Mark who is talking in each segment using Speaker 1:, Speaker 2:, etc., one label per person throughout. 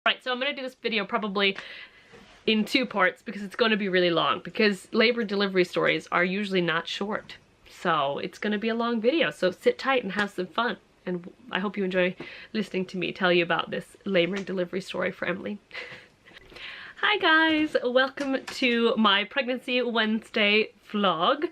Speaker 1: Right, so I'm gonna do this video probably in 2 parts because it's going to be really long, because labor delivery stories are usually not short. So it's going to be a long video, so sit tight and have some fun. And I hope you enjoy listening to me tell you about this labor and delivery story for Emily. Hi guys, welcome to my Pregnancy Wednesday vlog.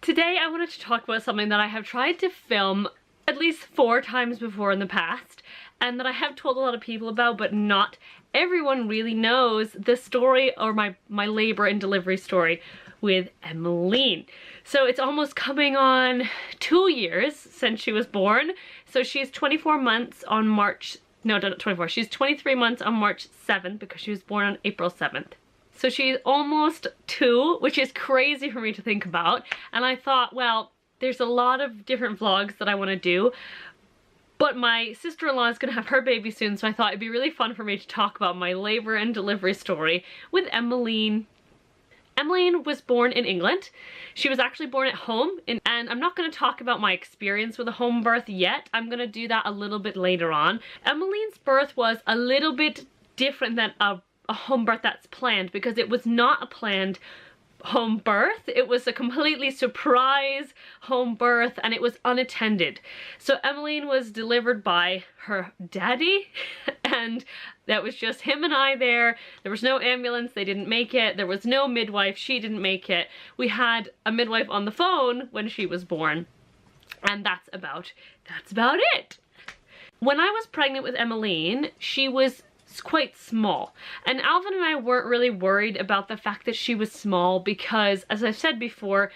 Speaker 1: Today I wanted to talk about something that I have tried to film at least 4 times before in the past, and that I have told a lot of people about, but not everyone really knows the story, or my labor and delivery story with Emmeline. So it's almost coming on 2 years since she was born. So she's 24 months on March, no, not 24, she's 23 months on March 7th because she was born on April 7th. So she's almost 2, which is crazy for me to think about. And I thought, well, there's a lot of different vlogs that I want to do, but my sister-in-law is going to have her baby soon, so I thought it'd be really fun for me to talk about my labor and delivery story with Emmeline. Emmeline was born in England. She was actually born at home, and I'm not going to talk about my experience with a home birth yet. I'm going to do that a little bit later on. Emmeline's birth was a little bit different than a home birth that's planned, because it was not a planned home birth. It was a completely surprise home birth, and it was unattended. So Emmeline was delivered by her daddy, and that was just him and I there. There was no ambulance, they didn't make it. There was no midwife, she didn't make it. We had a midwife on the phone when she was born, and that's about it. When I was pregnant with Emmeline, she was quite small, and Alvin and I weren't really worried about the fact that she was small, because as I've said before,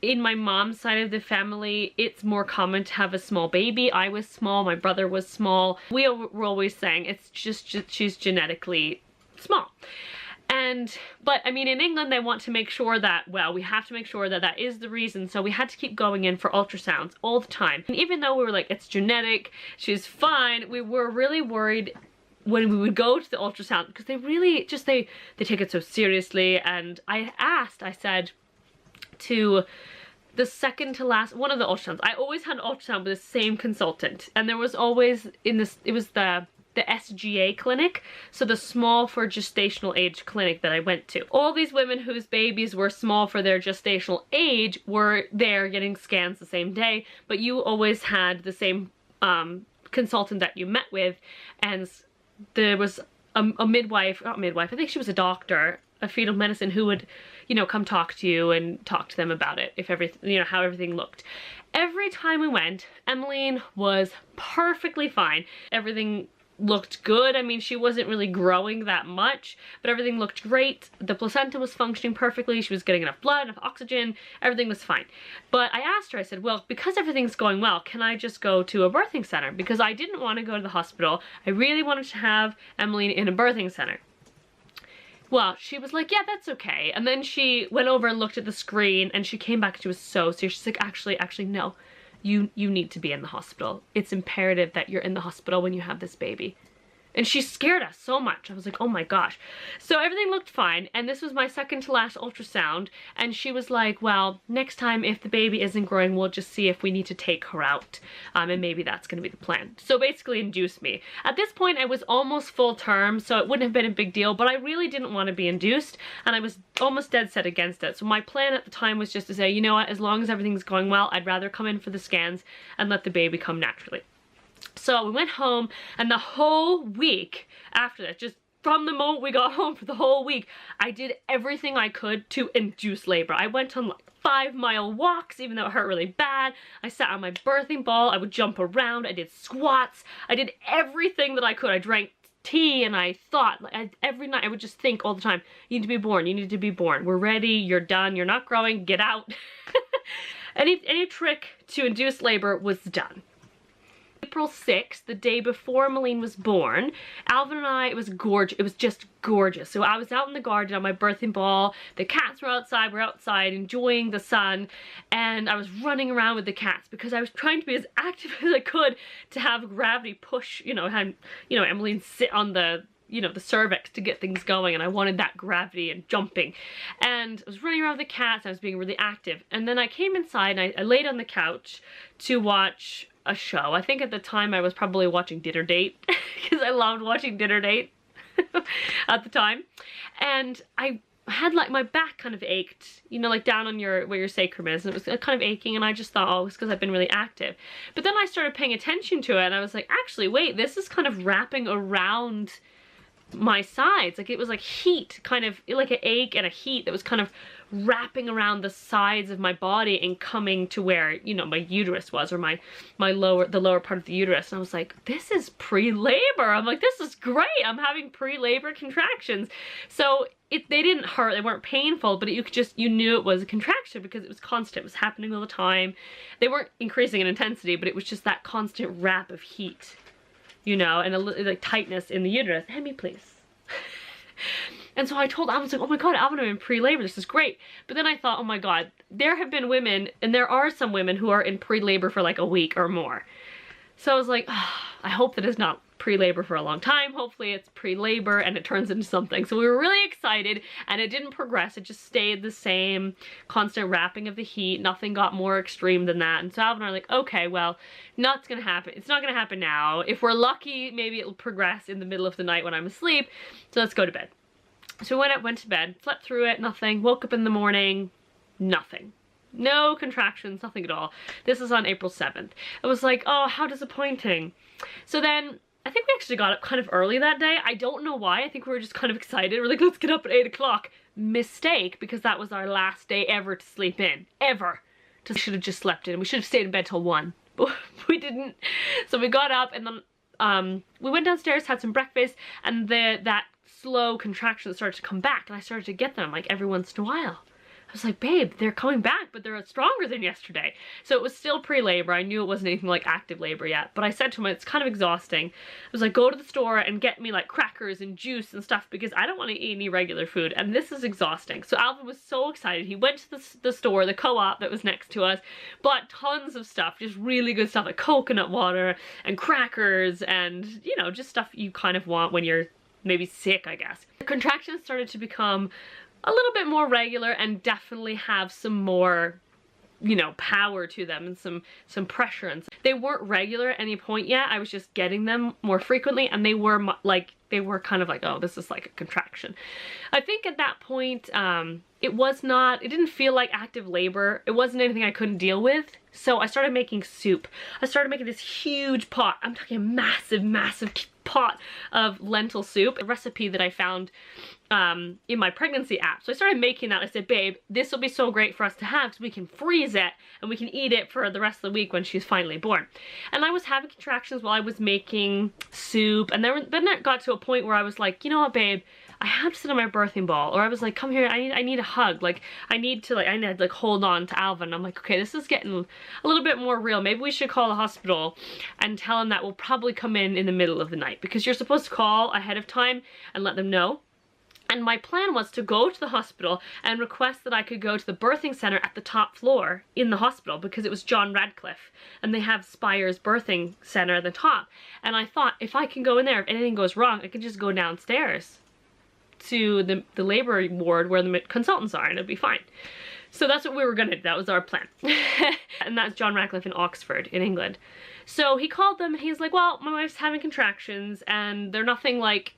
Speaker 1: in my mom's side of the family it's more common to have a small baby. I was small, my brother was small. We were always saying it's just she's genetically small. But I mean, in England they want to make sure that, well, we have to make sure that that is the reason, so we had to keep going in for ultrasounds all the time. And even though we were like, it's genetic, she's fine, we were really worried when we would go to the ultrasound, because they really just, they take it so seriously. And I said to the second to last, one of the ultrasounds, I always had an ultrasound with the same consultant, and there was always in this, it was the SGA clinic, so the small for gestational age clinic that I went to. All these women whose babies were small for their gestational age were there getting scans the same day, but you always had the same consultant that you met with. And there was a midwife, not midwife, I think she was a doctor, a fetal medicine, who would, you know, come talk to you and talk to them about it, if everything, you know, how everything looked. Every time we went, Emmeline was perfectly fine. Everything looked good. I mean, she wasn't really growing that much, but everything looked great. The placenta was functioning perfectly. She was getting enough blood, enough oxygen. Everything was fine. But I asked her, I said, well, because everything's going well, can I just go to a birthing center? Because I didn't want to go to the hospital. I really wanted to have Emmeline in a birthing center. Well, she was like, yeah, that's okay. And then she went over and looked at the screen, and she came back and she was so serious. She's like, actually, no. You need to be in the hospital. It's imperative that you're in the hospital when you have this baby. And she scared us so much. I was like, oh my gosh. So everything looked fine, and this was my second to last ultrasound, and she was like, well, next time if the baby isn't growing, we'll just see if we need to take her out, and maybe that's gonna be the plan. So basically induced me. At this point I was almost full term, so it wouldn't have been a big deal, but I really didn't want to be induced, and I was almost dead set against it. So my plan at the time was just to say, you know what, as long as everything's going well, I'd rather come in for the scans and let the baby come naturally. So we went home, and the whole week after that, just from the moment we got home, for the whole week, I did everything I could to induce labor. I went on like 5-mile walks, even though it hurt really bad. I sat on my birthing ball, I would jump around, I did squats, I did everything that I could. I drank tea, and I thought, like, every night I would just think all the time, you need to be born, you need to be born. We're ready, you're done, you're not growing, get out. Any trick to induce labor was done. April 6th, the day before Emmeline was born, Alvin and I, it was gorgeous. It was just gorgeous. So I was out in the garden on my birthing ball. The cats were outside. We're outside enjoying the sun, and I was running around with the cats because I was trying to be as active as I could to have gravity push, you know, have, you know, Emmeline sit on the, you know, the cervix to get things going, and I wanted that gravity and jumping. And I was running around with the cats, I was being really active. And then I came inside, and I laid on the couch to watch a show. I think at the time I was probably watching Dinner Date because I loved watching Dinner Date. at the time. And I had like my back kind of ached, you know, like down on where your sacrum is, and it was kind of aching, and I just thought, oh, it's because I've been really active. But then I started paying attention to it, and I was like, actually, wait, this is kind of wrapping around my sides. Like it was like heat, kind of like an ache and a heat that was kind of wrapping around the sides of my body and coming to where, you know, my uterus was, or the lower part of the uterus. And I was like, this is pre-labor. I'm like, this is great. I'm having pre-labor contractions. So they didn't hurt, they weren't painful, but you knew it was a contraction because it was constant, it was happening all the time. They weren't increasing in intensity, but it was just that constant wrap of heat, you know, and a little like tightness in the uterus. Hand me, please. And so I told Alvin, I was like, oh my God, Alvin, I'm in pre-labor, this is great. But then I thought, oh my God, there have been women, and there are some women who are in pre-labor for like a week or more. So I was like, oh, I hope that it's not pre-labor for a long time. Hopefully it's pre-labor and it turns into something. So we were really excited, and it didn't progress. It just stayed the same, constant wrapping of the heat. Nothing got more extreme than that. And so Alvin and I are like, okay, well, not gonna happen. It's not gonna happen now. If we're lucky, maybe it'll progress in the middle of the night when I'm asleep. So let's go to bed. So we went to bed, slept through it, nothing. Woke up in the morning, nothing. No contractions, nothing at all. This is on April 7th. I was like, oh, how disappointing. So then, I think we actually got up kind of early that day. I don't know why. I think we were just kind of excited. We're like, let's get up at 8 o'clock. Mistake, because that was our last day ever to sleep in. Ever. We should have just slept in. We should have stayed in bed till 1. But we didn't. So we got up, and then we went downstairs, had some breakfast, and that slow contraction started to come back, and I started to get them like every once in a while. I was like, babe, they're coming back, but they're stronger than yesterday. So it was still pre-labor. I knew it wasn't anything like active labor yet, but I said to him, it's kind of exhausting. I was like, go to the store and get me like crackers and juice and stuff, because I don't want to eat any regular food, and this is exhausting. So Alvin was so excited. He went to the store, the co-op that was next to us, bought tons of stuff, just really good stuff, like coconut water and crackers and, you know, just stuff you kind of want when you're maybe sick, I guess. The contractions started to become a little bit more regular and definitely have some more, you know, power to them and some pressure. And they weren't regular at any point yet. I was just getting them more frequently, and they were kind of like, oh, this is like a contraction. I think at that point, it didn't feel like active labor. It wasn't anything I couldn't deal with. So I started making soup. I started making this huge pot. I'm talking a massive, massive pot of lentil soup, a recipe that I found in my pregnancy app. So I started making that. I said, babe, this will be so great for us to have because we can freeze it and we can eat it for the rest of the week when she's finally born. And I was having contractions while I was making soup, and then it got to a point where I was like, you know what, babe, I have to sit on my birthing ball. Or I was like, come here, I need a hug. Like, I need to hold on to Alvin. I'm like, okay, this is getting a little bit more real. Maybe we should call the hospital and tell him that we'll probably come in the middle of the night, because you're supposed to call ahead of time and let them know. And my plan was to go to the hospital and request that I could go to the birthing center at the top floor in the hospital, because it was John Radcliffe and they have Spire's birthing center at the top. And I thought, if I can go in there, if anything goes wrong, I can just go downstairs to the labor ward where the consultants are, and it'll be fine. So that's what we were gonna do. That was our plan. And that's John Radcliffe in Oxford in England. So he called them and he's like, well, my wife's having contractions and they're nothing like,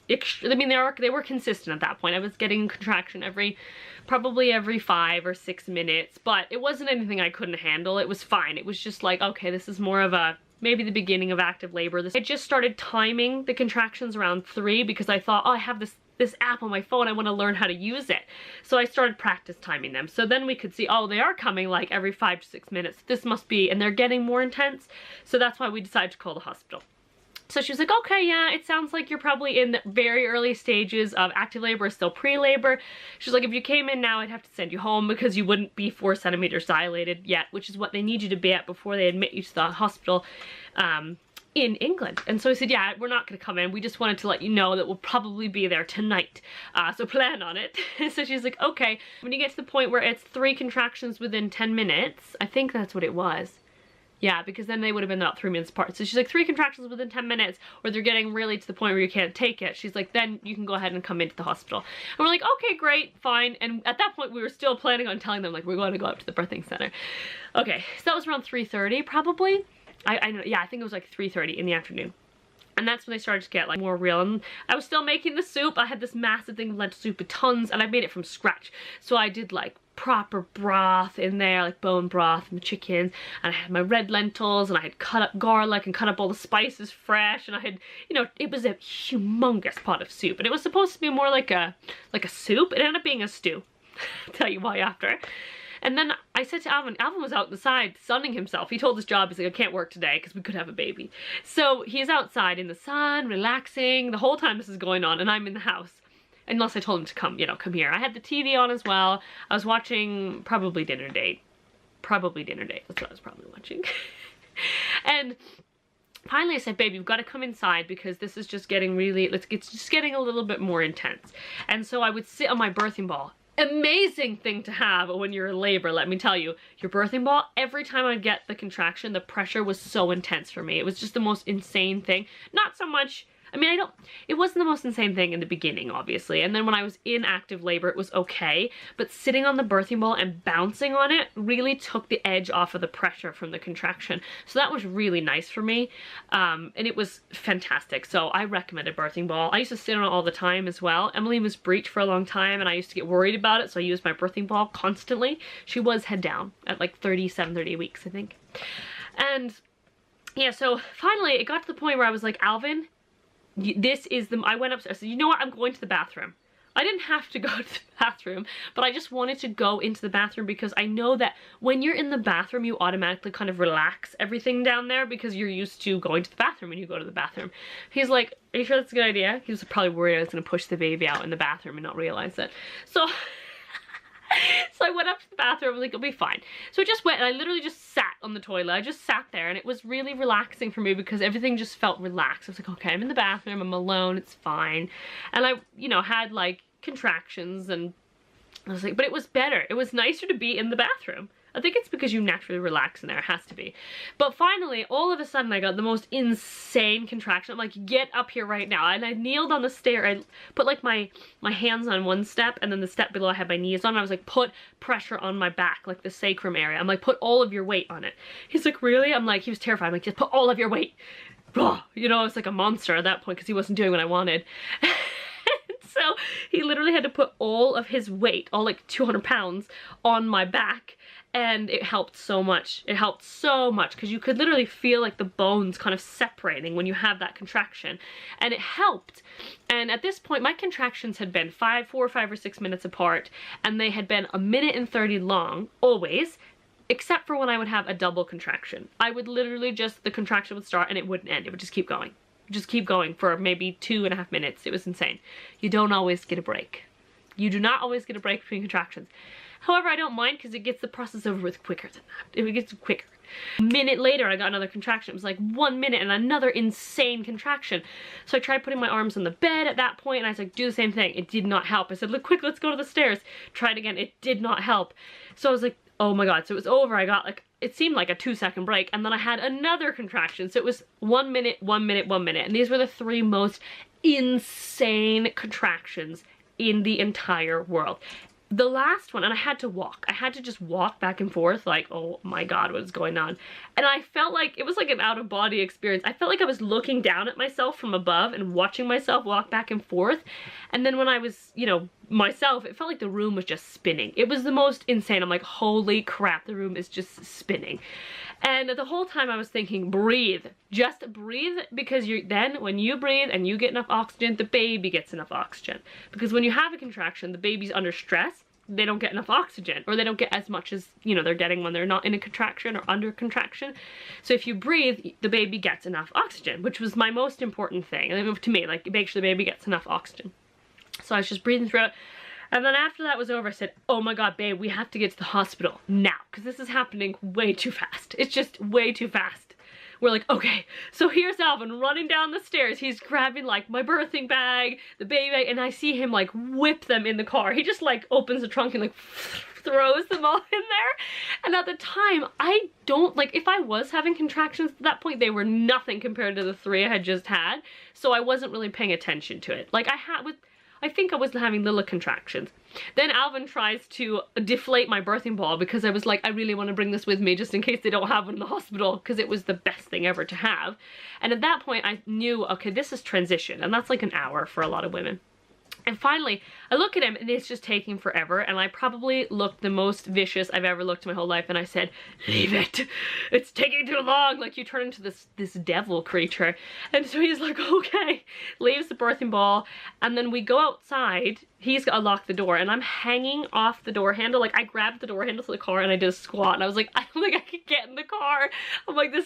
Speaker 1: I mean, they were consistent at that point. I was getting a contraction probably every 5 or 6 minutes, but it wasn't anything I couldn't handle. It was fine. It was just like, okay, this is more of maybe the beginning of active labor. I just started timing the contractions around 3 because I thought, oh, I have this app on my phone, I want to learn how to use it. So I started practice timing them. So then we could see, oh, they are coming like every 5 to 6 minutes. This must be, and they're getting more intense. So that's why we decided to call the hospital. So she was like, okay, yeah, it sounds like you're probably in the very early stages of active labor, still pre-labor. She's like, if you came in now, I'd have to send you home because you wouldn't be 4 centimeters dilated yet, which is what they need you to be at before they admit you to the hospital in England. And so I said, yeah, we're not gonna come in. We just wanted to let you know that we'll probably be there tonight. So plan on it. So she's like, okay. When you get to the point where it's 3 contractions within 10 minutes, I think that's what it was. Yeah, because then they would have been about 3 minutes apart. So she's like, 3 contractions within 10 minutes, or they're getting really to the point where you can't take it. She's like, then you can go ahead and come into the hospital. And we're like, okay, great, fine. And at that point, we were still planning on telling them, like, we're going to go up to the birthing center. Okay, so that was around 3:30 probably. Yeah, I think it was like 3:30 in the afternoon. And that's when they started to get like more real. And I was still making the soup. I had this massive thing of lentil soup with tons, and I made it from scratch. So I did like proper broth in there, like bone broth and the chickens, and I had my red lentils, and I had cut up garlic and cut up all the spices fresh, and I had, you know, it was a humongous pot of soup, and it was supposed to be more like a soup. It ended up being a stew. I'll tell you why after. And then I said to Alvin was out the side sunning himself. He told his job, he's like, I can't work today because we could have a baby. So he's outside in the sun, relaxing, the whole time this is going on, and I'm in the house. Unless I told him to come, you know, come here. I had the TV on as well. I was watching probably Dinner Date. Probably Dinner Date. That's what I was probably watching. And finally I said, babe, you've got to come inside because this is just getting really, it's just getting a little bit more intense. And so I would sit on my birthing ball. Amazing thing to have when you're in labor, let me tell you. Your birthing ball, every time I'd get the contraction, the pressure was so intense for me. It was just the most insane thing. Not so much, I mean, it wasn't the most insane thing in the beginning, obviously. And then when I was in active labor, it was okay. But sitting on the birthing ball and bouncing on it really took the edge off of the pressure from the contraction. So that was really nice for me. And it was fantastic. So I recommend a birthing ball. I used to sit on it all the time as well. Emily was breech for a long time, and I used to get worried about it. So I used my birthing ball constantly. She was head down at like 37, 38 weeks, I think. And yeah, so finally it got to the point where I was like, Alvin, this is the, I went upstairs, I said, you know what, I'm going to the bathroom. I didn't have to go to the bathroom, but I just wanted to go into the bathroom because I know that when you're in the bathroom, you automatically kind of relax everything down there because you're used to going to the bathroom when you go to the bathroom. He's like, are you sure that's a good idea? He was probably worried I was going to push the baby out in the bathroom and not realize it. So I went up to the bathroom, I was like, it'll be fine. So I just went and I literally just sat on the toilet. I just sat there, and it was really relaxing for me because everything just felt relaxed. I was like, okay, I'm in the bathroom, I'm alone, it's fine. And I, you know, had like contractions, and I was like, but it was better. It was nicer to be in the bathroom. I think it's because you naturally relax in there, it has to be. But finally, all of a sudden, I got the most insane contraction. I'm like, get up here right now. And I kneeled on the stair. I put like my hands on one step, and then the step below I had my knees on. I was like, put pressure on my back, like the sacrum area. I'm like, put all of your weight on it. He's like, really? I'm like, he was terrified. I'm like, just put all of your weight. You know, I was like a monster at that point because he wasn't doing what I wanted. So he literally had to put all of his weight, all like 200 pounds, on my back. And it helped so much. It helped so much because you could literally feel like the bones kind of separating when you have that contraction. And it helped. And at this point, my contractions had been 4, 5, or 6 minutes apart. And they had been 1:30 long, always. Except for when I would have a double contraction. I would literally just, the contraction would start and it wouldn't end. It would just keep going. Just keep going for maybe 2.5 minutes. It was insane. You don't always get a break. You do not always get a break between contractions. However, I don't mind because it gets the process over with quicker than that. It gets quicker. A minute later, I got another contraction. It was like 1 minute and another insane contraction. So I tried putting my arms on the bed at that point, and I was like, do the same thing. It did not help. I said, look, quick, let's go to the stairs. Tried again. It did not help. So I was like, oh my God. So it was over. I got like, it seemed like a 2-second break, and then I had another contraction. So it was 1 minute, 1 minute, 1 minute. And these were the 3 most insane contractions in the entire world. The last one, and I had to walk. I had to just walk back and forth like, oh my God, what is going on? And I felt like, it was like an out-of-body experience. I felt like I was looking down at myself from above and watching myself walk back and forth. And then when I was, you know, myself, it felt like the room was just spinning. It was the most insane. I'm like, holy crap, the room is just spinning. And the whole time I was thinking, breathe. Just breathe, because then when you breathe and you get enough oxygen, the baby gets enough oxygen. Because when you have a contraction, the baby's under stress, they don't get enough oxygen, or they don't get as much as, you know, they're getting when they're not in a contraction or under contraction. So if you breathe, the baby gets enough oxygen, which was my most important thing. And to me, like, make sure the baby gets enough oxygen. So I was just breathing through it. And then after that was over, I said, oh my God, babe, we have to get to the hospital now, because this is happening way too fast. It's just way too fast. We're like, okay, so here's Alvin running down the stairs. He's grabbing like my birthing bag, the baby bag, and I see him like whip them in the car. He just like opens the trunk and like throws them all in there. And at the time, I don't, like, if I was having contractions at that point, they were nothing compared to the 3 I had just had. So I wasn't really paying attention to it. Like I think I was having little contractions. Then Alvin tries to deflate my birthing ball because I was like, I really want to bring this with me just in case they don't have one in the hospital, because it was the best thing ever to have. And at that point I knew, okay, this is transition, and that's like an hour for a lot of women. And finally, I look at him and it's just taking forever, and I probably looked the most vicious I've ever looked in my whole life, and I said, leave it, it's taking too long. Like, you turn into this devil creature. And so he's like, okay, leaves the birthing ball, and then we go outside. He's got to lock the door, and I'm hanging off the door handle. Like, I grabbed the door handle to the car and I did a squat, and I was like, I don't think I can get in the car. I'm like, I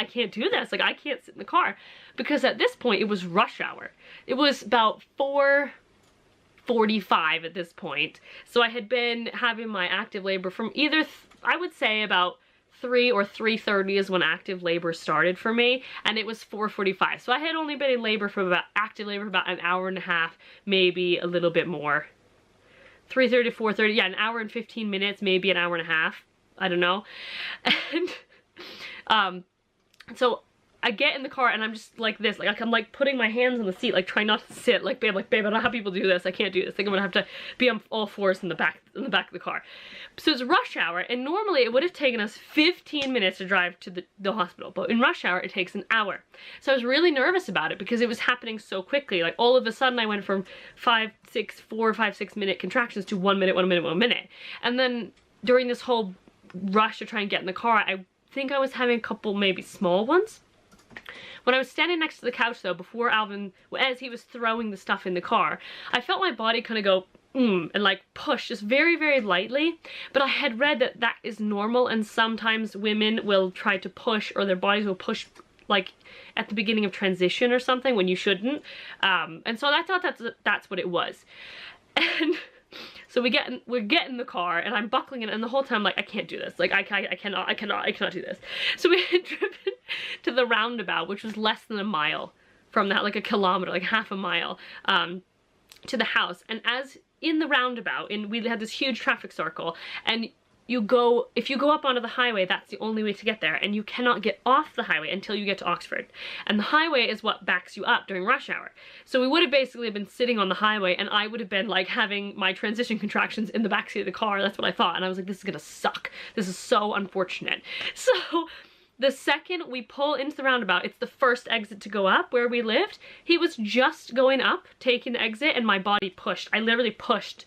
Speaker 1: can't do this. Like, I can't sit in the car. Because at this point, it was rush hour. It was about 4:45 at this point. So I had been having my active labor from either, I would say about 3 or 3:30 is when active labor started for me, and it was 4:45. So I had only been in labor for active labor for about an hour and a half, maybe a little bit more. 3:30 to 4:30, yeah, an hour and 15 minutes, maybe an hour and a half. I don't know. And so I get in the car and I'm just like this, like I'm like putting my hands on the seat, like trying not to sit, like babe, I don't know how people do this, I can't do this, like I'm gonna have to be on all fours in the back of the car. So it's rush hour, and normally it would have taken us 15 minutes to drive to the hospital, but in rush hour it takes an hour. So I was really nervous about it because it was happening so quickly. Like, all of a sudden I went from 4 or 5, 6 minute contractions to 1 minute, 1 minute, 1 minute. And then during this whole rush to try and get in the car, I think I was having a couple maybe small ones. When I was standing next to the couch though, before Alvin, as he was throwing the stuff in the car, I felt my body kind of go, and like push, just very, very lightly. But I had read that that is normal, and sometimes women will try to push, or their bodies will push like at the beginning of transition or something when you shouldn't. And so I thought that's what it was. And so we get in the car, and I'm buckling it, and the whole time I'm like, I can't do this. Like, I cannot do this. So we had driven to the roundabout, which was less than a mile from that, like a kilometer, like half a mile, to the house. And as in the roundabout, we had this huge traffic circle, and if you go up onto the highway, that's the only way to get there, and you cannot get off the highway until you get to Oxford. And the highway is what backs you up during rush hour. So we would have basically been sitting on the highway, and I would have been like having my transition contractions in the backseat of the car. That's what I thought. And I was like, this is gonna suck. This is so unfortunate. So the second we pull into the roundabout, it's the first exit to go up where we lived. He was just going up, taking the exit, and my body pushed. I literally pushed